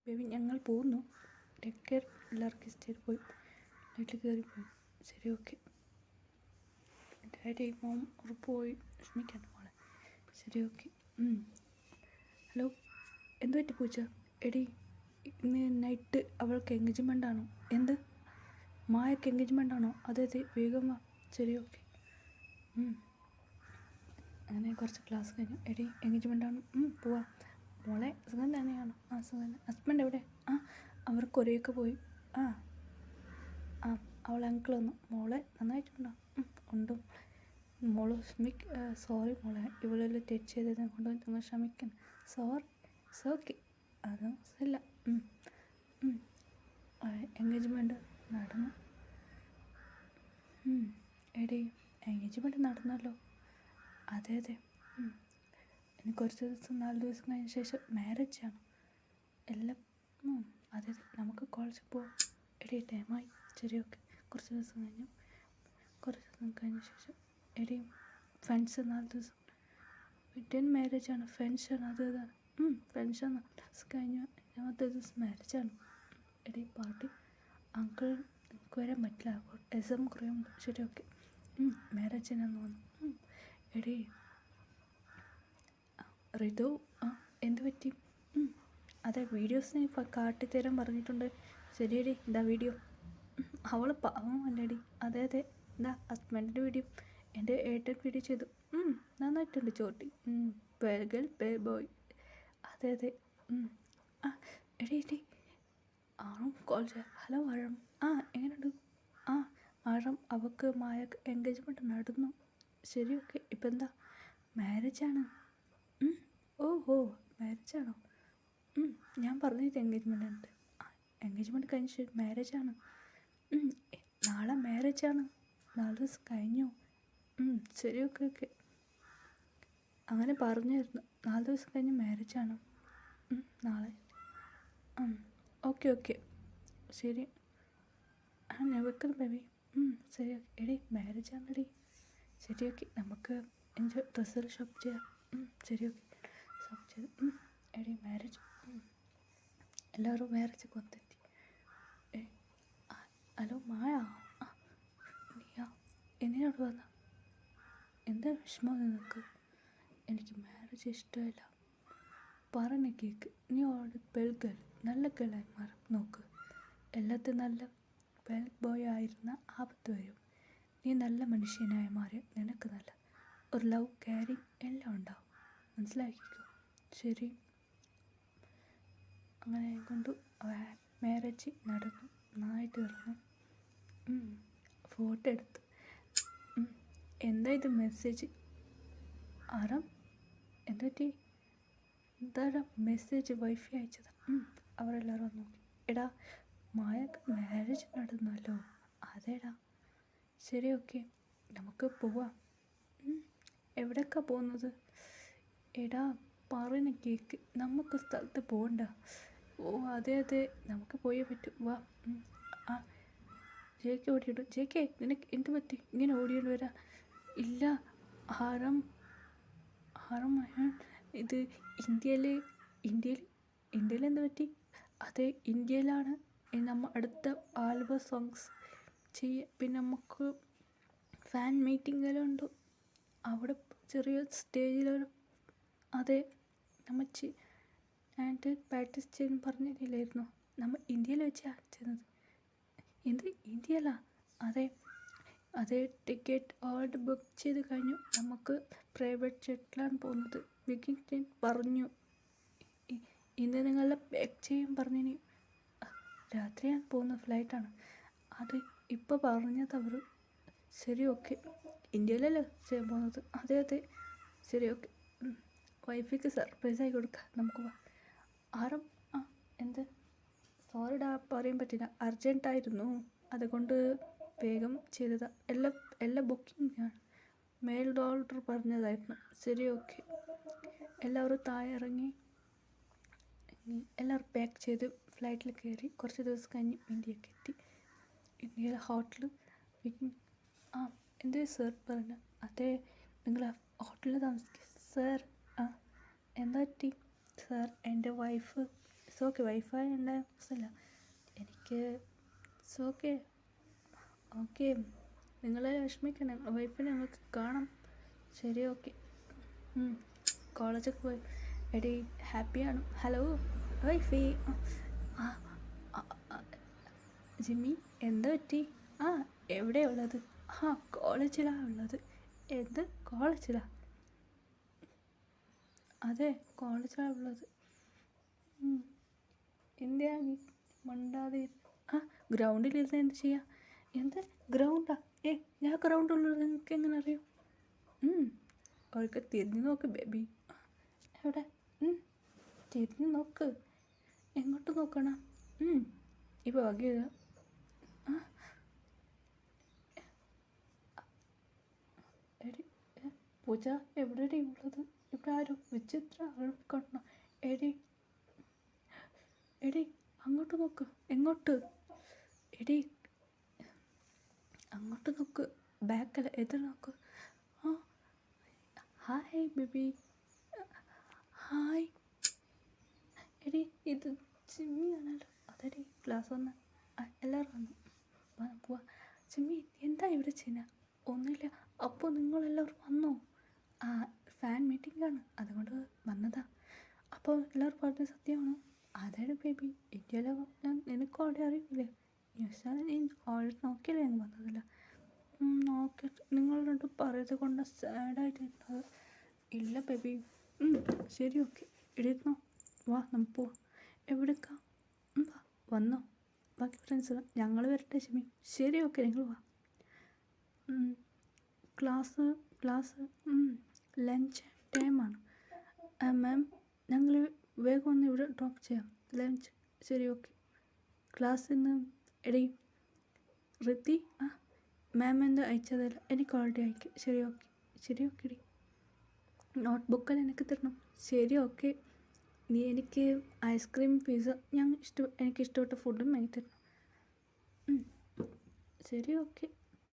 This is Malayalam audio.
ബേബി ഞങ്ങൾ പോകുന്നു. Take care. എല്ലാവർക്കും ഇഷ്ടമായി പോയി വീട്ടിൽ കയറിപ്പോയി. ശരി, ഓക്കെ. ഡാഡി മോം ഉറപ്പുപോയി വിഷമിക്കണ്ട മോളെ. ശരി, ഓക്കെ. ഹലോ, എന്ത് പറ്റി പൂച്ച? എടി, ഇന്ന് നൈറ്റ് അവൾക്ക് എൻഗേജ്മെൻ്റ് ആണോ? എന്ത്? മായക്ക് എൻഗേജ്മെൻ്റ് ആണോ? അതെ അതെ, വേഗം വാ. ശരി, ഓക്കെ. അങ്ങനെ കുറച്ച് ക്ലാസ് കഴിഞ്ഞു. എടി, എൻഗേജ്മെൻ്റ് ആണ്, പോവാം. മോളെ സുഖം തന്നെയാണോ? ആ സുഖം തന്നെ. ഹസ്ബൻഡ് എവിടെ? അവർ കൊറിയൊക്കെ പോയി. അവൾ അങ്കിൾ വന്നു. മോളെ നന്നായിട്ടുണ്ടോ? ഉണ്ട്. മോള് സോറി മോളെ, ഇവളെല്ലാം ടച്ച് ചെയ്തതിനെ കൊണ്ട് നിങ്ങൾ ക്ഷമിക്കണം. ഓക്കെ, അത് ഇല്ല. എൻഗേജ്മെൻറ്റ് നടന്നു. എടി, എൻഗേജ്മെൻറ്റ് നടന്നല്ലോ. അതെ അതെ. ഇനി കുറച്ച് ദിവസം 4 ദിവസം കഴിഞ്ഞ ശേഷം മാരേജാണ് എല്ലാം. അതെ അതെ, നമുക്ക് കോളേജിൽ പോവാം. എടി, ടൈമായി. ശരി, ഓക്കെ. കുറച്ച് ദിവസം കഴിഞ്ഞ ശേഷം. എടി, ഫ്രണ്ട്സ് 4 ദിവസം പിറ്റേന്ന് മാരേജാണ്. ഫ്രണ്ട്സാണ്. അത് ഇതാണ്. ഫ്രണ്ട്സാണ്. ക്ലാസ് കഴിഞ്ഞു 5ാമത്തെ ദിവസം മാരേജാണ്. എടി, പാർട്ടി അങ്കിൾ എനിക്ക് വരാൻ പറ്റില്ല, എക്സാം കുറയുണ്ട്. ശരി, ഓക്കെ. മാരേജിനാന്ന് തോന്നുന്നു. എടി ഋതു, എന്ത് പറ്റി? അതെ, വീഡിയോസ് കാട്ടിത്തരാൻ പറഞ്ഞിട്ടുണ്ട്. ശരിയടി, ഇതാ വീഡിയോ. അവൾ പാവമല്ലേടി. അതെ അതെ, എന്താ ഹസ്ബൻഡിൻ്റെ വീഡിയോ, എൻ്റെ ഏട്ടൻ വീഡിയോ ചെയ്തു. നന്നായിട്ടുണ്ട് ചോട്ടി. Girl boy. അതെ അതെ. എടി ആറും കോൾ ചെയ്യാം. ഹലോ ആഴം, എങ്ങനെയുണ്ട്? ആഴം, അവൾക്ക് മായക്ക് എൻഗേജ്മെൻറ്റ് നടന്നു. ശരി, ഓക്കെ. ഇപ്പം എന്താ? മാരേജാണ്. ഓഹോ, മാരേജാണോ? ഞാൻ പറഞ്ഞത് എൻഗേജ്മെൻ്റ് ഉണ്ട്. എൻഗേജ്മെൻറ്റ് കഴിഞ്ഞ ശേഷം മാരേജാണ്. നാളെ മാരേജാണ്. 4 ദിവസം കഴിഞ്ഞു. ശരി, ഓക്കെ ഓക്കെ. അങ്ങനെ പറഞ്ഞായിരുന്നു. 4 ദിവസം കഴിഞ്ഞ് മാരേജാണ്. നാളെ. Okay okay. ശരി. ഞാൻ വെക്കുന്നു ബേബി. ശരി, ഓക്കെ. എടി, മാരേജാണെടി. ശരി, ഓക്കെ. നമുക്ക് ഡ്രസ്സുകൾ ഷോപ്പ് ചെയ്യാം. ശരി, ഓക്കെ. ഷോപ്പ് ചെയ്ത്. എടി, മാരേജ്. എല്ലാവരും മാരേജൊക്കെ വന്നെത്തി. ഹലോ മായ, നീയാ? എന്തിനോട് വന്ന? എന്താ വിഷമം നിനക്ക്? എനിക്ക് മാരേജ് ഇഷ്ടമില്ല. പറഞ്ഞ കേക്ക്. നീ ഓൾറെഡി പെൽഗേൾ, നല്ല ഗേളായി മാറും നോക്ക്. എല്ലാത്തും നല്ല പെൽ ബോയ് ആയിരുന്ന ആപത്ത് വരും. നീ നല്ല മനുഷ്യനായി മാറി നിനക്ക് നല്ല ഒരു ലവ്, കെയറിങ് എല്ലാം ഉണ്ടാവും. മനസ്സിലാക്കിക്കോ. ശരി. അങ്ങനെ കൊണ്ട് മാരേജ് നടന്നു. നന്നായിട്ട് നടന്നു. ഫോട്ടോ എടുത്തു. എന്താ ഇത് മെസ്സേജ്? ആരാ? എന്താ പറ്റി? എന്താ മെസ്സേജ്? വൈഫൈ അയച്ചതാ. അവരെല്ലാവരും നോക്കി. എടാ, മായക്ക് മാരേജ് നടന്നല്ലോ. അതേടാ. ശരി, ഓക്കെ. നമുക്ക് പോവാം. എവിടേക്കാ പോകുന്നത്? എടാ, പറയുന്ന കേക്ക്. നമുക്ക് സ്ഥലത്ത് പോകണ്ട. അതെ അതെ, നമുക്ക് പോയേ പറ്റൂ. വാ. ജേക്ക് ഓടിയിട്ടു. ജേക്കെ, നിനക്ക് എന്ത് പറ്റി ഇങ്ങനെ ഓടിയോണ്ട് വരാ? ഇല്ല, ഹറം ഇത് ഇന്ത്യയിൽ എന്ത് പറ്റി? അതെ, ഇന്ത്യയിലാണ് നമ്മൾ അടുത്ത ആൽബം സോങ്സ് ചെയ്യുക. പിന്നെ നമുക്ക് ഫാൻ മീറ്റിംഗ് എല്ലാം ഉണ്ട്. അവിടെ ചെറിയ സ്റ്റേജിലൊരു. അതെ, നമ്മൾ ആൻഡ് പ്രാക്ടീസ് ചെയ്യാൻ പറഞ്ഞില്ലായിരുന്നു. നമ്മൾ ഇന്ത്യയിൽ വെച്ചാണ് ചെയ്യുന്നത്. എന്ത് ഇന്ത്യയിലാ? അതെ ടിക്കറ്റ് ഓൾറെഡി ബുക്ക് ചെയ്ത് കഴിഞ്ഞു. നമുക്ക് പ്രൈവറ്റ് ജെറ്റിലാണ് പോകുന്നത്. ബുക്കിംഗ് പറഞ്ഞു. ഇന്ന് നിങ്ങളെ പാക്ക് ചെയ്യാൻ പറഞ്ഞിനി. രാത്രിയാണ് പോകുന്നത്, ഫ്ലൈറ്റാണ്. അത് ഇപ്പോൾ പറഞ്ഞത് അവർ. ശരി, ഓക്കെ. ഇന്ത്യയിലല്ലേ ചെയ്യാൻ പോകുന്നത്? അതെ അതെ. ശരി, ഓക്കെ. വൈഫിക്ക് സർപ്രൈസായി കൊടുക്കാം. നമുക്ക് ആരും. എന്ത്? സോറിടാ, പറയാൻ പറ്റില്ല. അർജൻറ്റായിരുന്നു, അതുകൊണ്ട് വേഗം ചെയ്തതാണ്. എല്ലാം ബുക്കിംഗാണ്. Mail order പറഞ്ഞതായിരുന്നു. ശരി, ഓക്കെ. എല്ലാവരും താഴെ ഇറങ്ങി. എല്ലാവരും പാക്ക് ചെയ്ത് ഫ്ലൈറ്റിൽ കയറി. കുറച്ച് ദിവസം കഴിഞ്ഞ് ഇന്ത്യക്ക് എത്തി. ഇന്ത്യയിലെ ഹോട്ടൽ എന്തേ സർ പറഞ്ഞു? അതെ, നിങ്ങൾ ഹോട്ടലിൽ താമസിക്കുക. സർ, എന്താ പറ്റി? സർ, എൻ്റെ വൈഫ് ഇറ്റ്സ് ഓക്കെ, വൈഫൈ ഉണ്ടായ പ്രശ്നമില്ല. എനിക്ക് ഇറ്റ്സ് ഓക്കെ. ഓക്കെ, നിങ്ങളെ വിഷമിക്കണം, വൈഫിനെ നിങ്ങൾക്ക് കാണാം. ശരി, ഓക്കെ. കോളേജൊക്കെ പോയി എടി ഹാപ്പിയാണ്. Hello Wi-Fi. ആ ആ, ആ, ജിമ്മി എന്താ പറ്റി? ആ എവിടെയാണ് ഉള്ളത്? ആ കോളേജിലാണ് ഉള്ളത്. എന്ത് കോളേജിലാണ്? അതെ കോളേജിലാണ് ഉള്ളത്. എന്തിനാ നീ മണ്ടാതെ? ആ ഗ്രൗണ്ടിലിരുന്ന് എന്ത് ചെയ്യാം? എന്ത് ഗ്രൗണ്ടാ? ഞാൻ ഗ്രൗണ്ടുള്ളത് നിങ്ങൾക്ക് എങ്ങനെ അറിയും? അവർക്ക് തിരിഞ്ഞു നോക്ക് ബേബി. എവിടെ? തിരിഞ്ഞു നോക്ക്. എങ്ങോട്ട് നോക്കണം? ഇപ്പോൾ വകയ എടി പൂജ എവിടെയാടി ഉള്ളത്? ഇവിടെ ആരും വിചിത്ര ആൾക്കാണോ? എടി എടി അങ്ങോട്ട് നോക്ക്. എങ്ങോട്ട്? എടി അങ്ങോട്ട് നോക്ക്, ബാക്കല്ല എതിർ നോക്ക്. ആ ഹായ് ബേബി. ഹായ്. എടി ഇത് ജിമ്മിയാണല്ലോ. അതെടി ക്ലാസ് വന്ന് എല്ലാവരും വന്നു. പോവാ. ജിമ്മി എന്താ ഇവിടെ ചെയ്യുന്നത്? ഒന്നുമില്ല. അപ്പോൾ നിങ്ങളെല്ലാവരും വന്നോ? ആ ഫാൻ മീറ്റിംഗാണ്, അതുകൊണ്ട് വന്നതാ. അപ്പോൾ എല്ലാവരും പറഞ്ഞ സത്യമാണോ? അതാണ് ബേബി, എനിക്കെല്ലാം നിനക്ക് ഓൾറെഡി അറിയില്ലേ? ന്യൂസ് നീ ഓൾറെഡി നോക്കിയല്ലേ? ഞാൻ വന്നതല്ല. നോക്കിയിട്ട് നിങ്ങൾ രണ്ടും പറയുന്നത് കൊണ്ട് സാഡായിട്ടുള്ളത്. ഇല്ല ബേബി. ശരി ഓക്കെ, എഴുതുന്നോ? വാ നമുക്ക് പോവാം. എവിടേക്കാ? വാ വന്നോ. ബാക്കി ഫ്രണ്ട്സ് ഞങ്ങൾ വരട്ടെ ജിമ്മി? ശരി ഓക്കെ, നിങ്ങൾ വാ. ക്ലാസ് ലഞ്ച് ടൈമാണ് മാം. ഞങ്ങൾ വേഗം ഒന്ന് ഇവിടെ ഡ്രോപ്പ് ചെയ്യാം. ലഞ്ച് ശരി ഓക്കെ. ക്ലാസ്സിൽ നിന്ന് എടി ഋതി. മാം എന്ത് അയച്ചതല്ല, എനിക്ക് ഓൾറെഡി അയക്കും. ശരി ഓക്കെ എടി. നോട്ട്ബുക്കെല്ലാം എനിക്ക് തരണം. ശരി ഓക്കെ. നീ എനിക്ക് ഐസ്ക്രീം പിസ്സ എനിക്ക് ഇഷ്ടപ്പെട്ട ഫുഡും വാങ്ങി തരണം. ശരി ഓക്കെ.